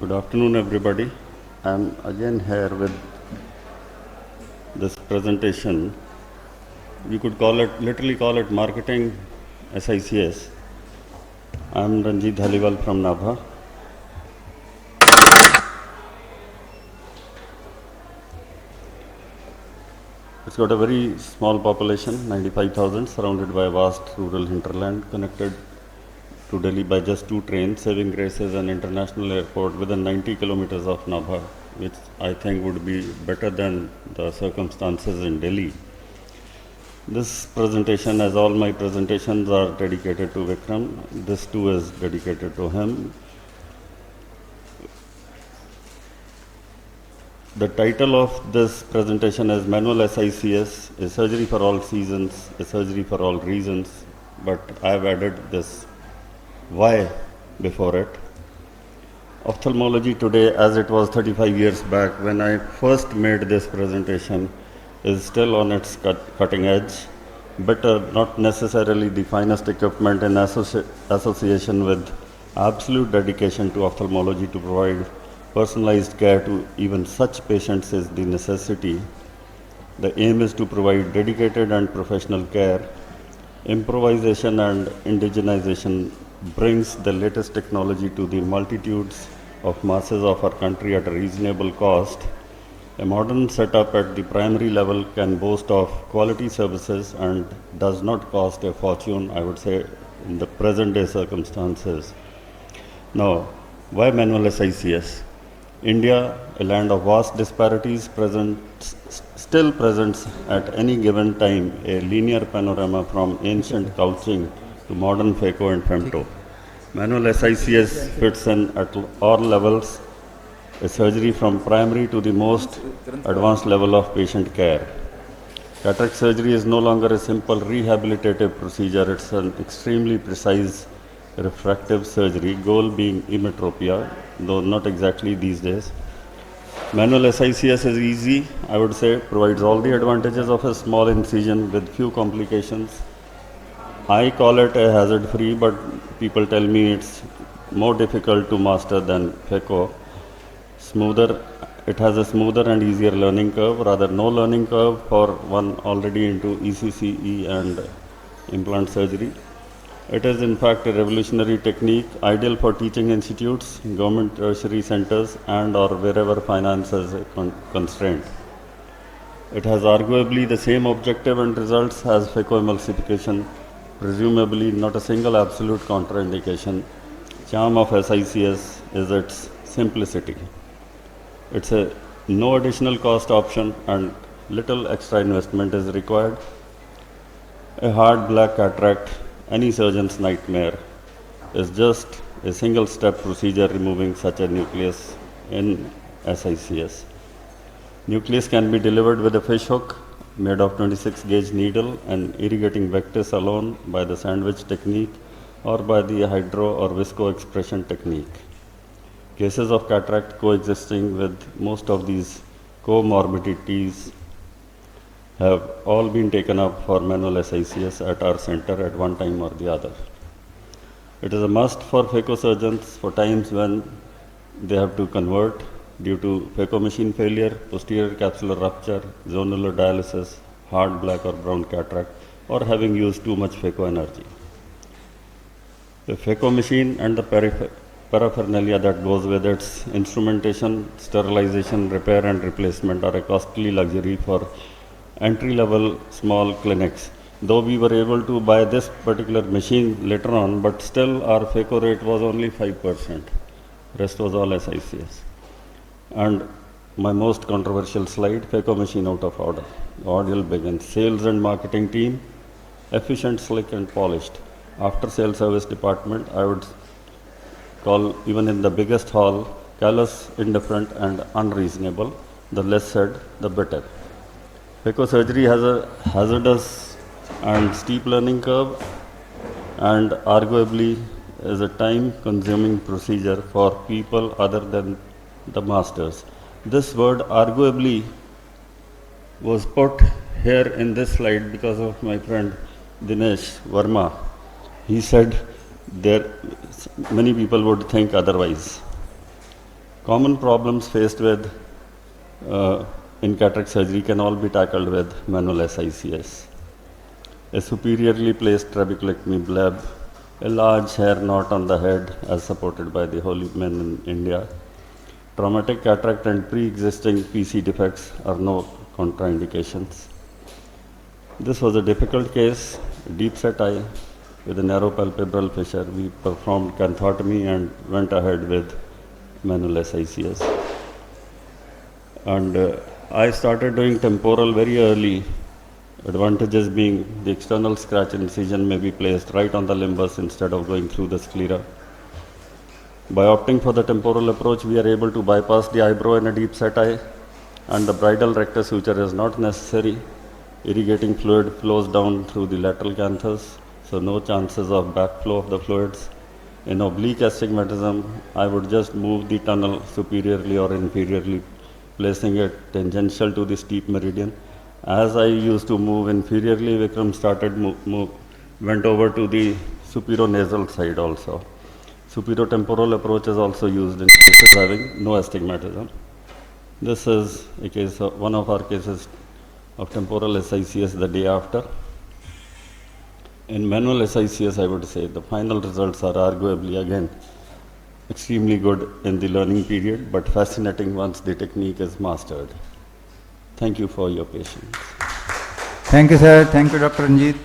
Good afternoon, everybody. I'm again here with this presentation. We could literally call it marketing SICS. I'm Dhaliwal from Nabha. It's got a very small population, 95,000, surrounded by a vast rural hinterland, connected to Delhi by just 2 trains. Saving Grace is an international airport within 90 kilometers of Nabha, which I think would be better than the circumstances in Delhi. This presentation, as all my presentations, are dedicated to Vikram. This too is dedicated to him. The title of this presentation is Manual SICS, a surgery for all seasons, a surgery for all reasons, but I have added this why before it. Ophthalmology today, as it was 35 years back when I first made this presentation, is still on its cutting edge. Better, not necessarily the finest equipment in association with absolute dedication to ophthalmology to provide personalized care to even such patients is the necessity. The aim is to provide dedicated and professional care. Improvisation and indigenization brings the latest technology to the multitudes of masses of our country at a reasonable cost. A modern setup at the primary level can boast of quality services and does not cost a fortune, I would say, in the present day circumstances. Now, why manual SICS? India, a land of vast disparities, still presents at any given time a linear panorama from ancient couching to modern phaco and femto. Manual SICS fits in at all levels, a surgery from primary to the most advanced level of patient care. Cataract surgery is no longer a simple rehabilitative procedure, it's an extremely precise refractive surgery, goal being emmetropia, though not exactly these days. Manual SICS is easy, I would say, provides all the advantages of a small incision with few complications. I call it a hazard-free, but people tell me it's more difficult to master than phaco. It has a smoother and easier learning curve, rather no learning curve for one already into ECCE and implant surgery. It is in fact a revolutionary technique, ideal for teaching institutes, government tertiary centers, and or wherever finance is a constraint. It has arguably the same objective and results as phacoemulsification, presumably not a single absolute contraindication. Charm of SICS is its simplicity. It's a no additional cost option and little extra investment is required. A hard black cataract, any surgeon's nightmare, is just a single step procedure removing such a nucleus in SICS. Nucleus can be delivered with a fish hook made of 26 gauge needle and irrigating vectors alone by the sandwich technique or by the Hydro or Visco-expression technique. Cases of cataract coexisting with most of these comorbidities have all been taken up for manual SICS at our center at one time or the other. It is a must for phaco surgeons for times when they have to convert due to phaco machine failure, posterior capsular rupture, zonular dialysis, hard black or brown cataract, or having used too much phaco energy. The phaco machine and the paraphernalia that goes with its instrumentation, sterilization, repair and replacement are a costly luxury for entry-level small clinics. Though we were able to buy this particular machine later on, but still our phaco rate was only 5%. Rest was all SICS. And my most controversial slide, phaco machine out of order. The ordeal begins. Sales and marketing team, efficient, slick and polished. After sales service department, I would call even in the biggest hall, callous, indifferent and unreasonable. The less said, the better. Phaco surgery has a hazardous and steep learning curve and arguably is a time-consuming procedure for people other than the masters. This word arguably was put here in this slide because of my friend Dinesh Verma. He said there many people would think otherwise. Common problems faced with in cataract surgery can all be tackled with manual SICS. A superiorly placed trabeculectomy bleb, a large hair knot on the head as supported by the holy men in India. Traumatic cataract and pre-existing PC defects are no contraindications. This was a difficult case, deep set eye with a narrow palpebral fissure. We performed canthotomy and went ahead with manual SICS. And I started doing temporal very early. Advantages being the external scratch incision may be placed right on the limbus instead of going through the sclera. By opting for the temporal approach, we are able to bypass the eyebrow in a deep set eye, and the bridal rectus suture is not necessary. Irrigating fluid flows down through the lateral canthus, so no chances of backflow of the fluids. In oblique astigmatism, I would just move the tunnel superiorly or inferiorly, placing it tangential to the steep meridian. As I used to move inferiorly, Vikram started went over to the superionasal side also. Superiotemporal approach is also used in cases having no astigmatism. This is a case of one of our cases of temporal SICS the day after. In manual SICS, I would say the final results are arguably again extremely good in the learning period, but fascinating once the technique is mastered. Thank you for your patience. Thank you, sir. Thank you, Dr. Ranjit.